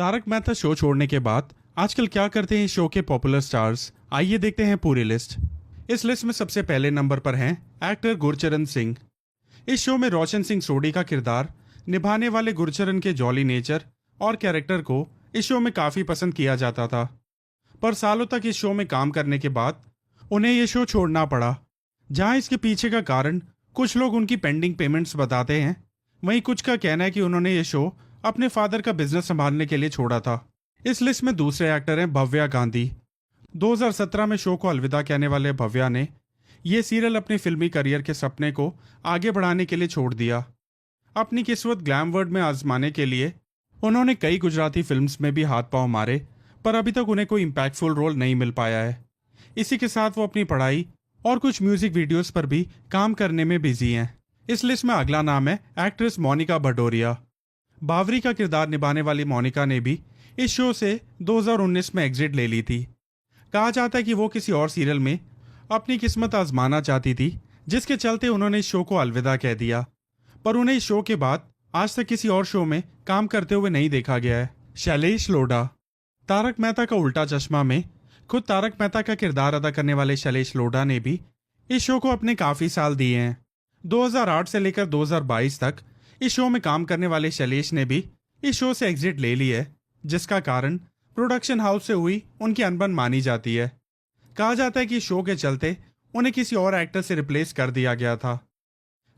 Tarak Mehta show छोड़ने के बाद आजकल क्या करते हैं इस शो के पॉपुलर स्टार्स, आइए देखते हैं पूरी लिस्ट। इस लिस्ट में सबसे पहले नंबर पर हैं एक्टर गुरचरण सिंह। इस शो में रोशन सिंह सोडी का किरदार निभाने वाले गुरचरण के जॉली नेचर और कैरेक्टर को इस शो में काफी पसंद किया जाता था, पर सालों तक इस शो में काम करने के बाद उन्हें ये शो छोड़ना पड़ा। जहां इसके पीछे का कारण कुछ लोग उनकी पेंडिंग पेमेंट्स बताते हैं, वहीं कुछ का कहना है कि उन्होंने ये शो अपने फादर का बिजनेस संभालने के लिए छोड़ा था। इस लिस्ट में दूसरे एक्टर हैं भव्या गांधी। 2017 में शो को अलविदा कहने वाले भव्या ने यह सीरियल अपने फिल्मी करियर के सपने को आगे बढ़ाने के लिए छोड़ दिया। अपनी किस्मत ग्लैम वर्ल्ड में आजमाने के लिए उन्होंने कई गुजराती फिल्म्स में भी हाथ पांव मारे, पर अभी तक उन्हें कोई इम्पैक्टफुल रोल नहीं मिल पाया है। इसी के साथ वो अपनी पढ़ाई और कुछ म्यूजिक वीडियोस पर भी काम करने में बिजी हैं। इस लिस्ट में अगला नाम है एक्ट्रेस मोनिका भदौरिया। बावरी का किरदार निभाने वाली मोनिका ने भी इस शो से 2019 में एग्जिट ले ली थी। कहा जाता है कि वो किसी और सीरियल में अपनी किस्मत आजमाना चाहती थी, जिसके चलते उन्होंने इस शो को अलविदा कह दिया, पर उन्हें इस शो के बाद आज तक किसी और शो में काम करते हुए नहीं देखा गया है। शैलेश लोढ़ा। तारक मेहता का उल्टा चश्मा में खुद तारक मेहता का किरदार अदा करने वाले शैलेश लोढ़ा ने भी इस शो को अपने काफी साल दिए हैं। 2008 से लेकर 2022 तक इस शो में काम करने वाले शैलेश ने भी इस शो से एग्जिट ले ली है, जिसका कारण प्रोडक्शन हाउस से हुई उनकी अनबन मानी जाती है। कहा जाता है कि शो के चलते उन्हें किसी और एक्टर से रिप्लेस कर दिया गया था।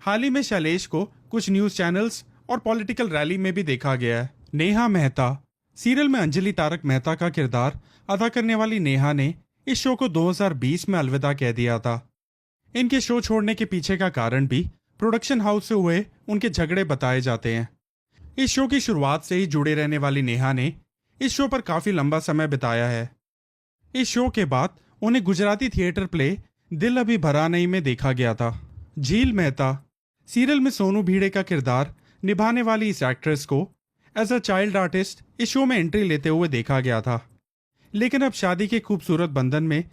हाल ही में शैलेश को कुछ न्यूज चैनल्स और पॉलिटिकल रैली में भी देखा गया है। नेहा मेहता। सीरियल में अंजलि तारक मेहता का किरदार अदा करने वाली नेहा ने इस शो को 2020 में अलविदा कह दिया था। इनके शो छोड़ने के पीछे का कारण भी प्रोडक्शन हाउस से हुए उनके झगड़े बताए जाते हैं। इस शो की शुरुआत से ही जुड़े रहने वाली नेहा ने इस शो पर काफी लंबा समय बिताया है। इस शो के बाद उन्हें गुजराती थिएटर प्ले दिल अभी भरा नहीं में देखा गया था। झील मेहता। सीरियल में सोनू भिड़े का किरदार निभाने वाली इस एक्ट्रेस को एज अ चाइल्ड आर्टिस्ट इस शो में एंट्री लेते हुए देखा गया था, लेकिन अब शादी के खूबसूरत बंधन में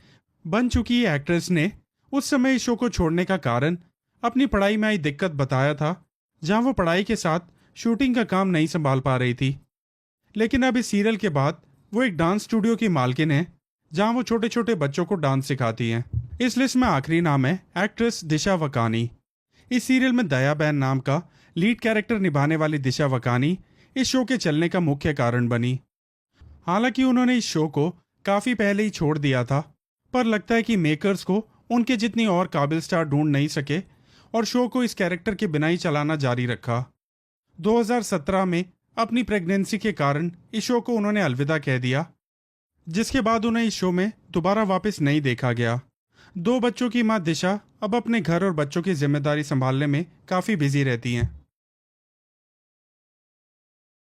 बन चुकी ये एक्ट्रेस ने उस समय इस शो को छोड़ने का कारण अपनी पढ़ाई में आई दिक्कत बताया था, जहां वो पढ़ाई के साथ शूटिंग का काम नहीं संभाल पा रही थी। लेकिन अब इस सीरियल के बाद वो एक डांस स्टूडियो की मालकिन है, जहां वो छोटे छोटे बच्चों को डांस सिखाती हैं। इस लिस्ट में आखिरी नाम है एक्ट्रेस दिशा वकानी। इस सीरियल में दया बहन नाम का लीड कैरेक्टर निभाने वाली दिशा वकानी इस शो के चलने का मुख्य कारण बनी। हालांकि उन्होंने इस शो को काफी पहले ही छोड़ दिया था, पर लगता है कि मेकर्स को उनके जितनी और काबिल स्टार ढूंढ नहीं सके और शो को इस कैरेक्टर के बिना ही चलाना जारी रखा। 2017 में अपनी प्रेगनेंसी के कारण इस शो को उन्होंने अलविदा कह दिया, जिसके बाद उन्हें इस शो में दोबारा वापस नहीं देखा गया। 2 बच्चों की मां दिशा अब अपने घर और बच्चों की जिम्मेदारी संभालने में काफी बिजी रहती हैं।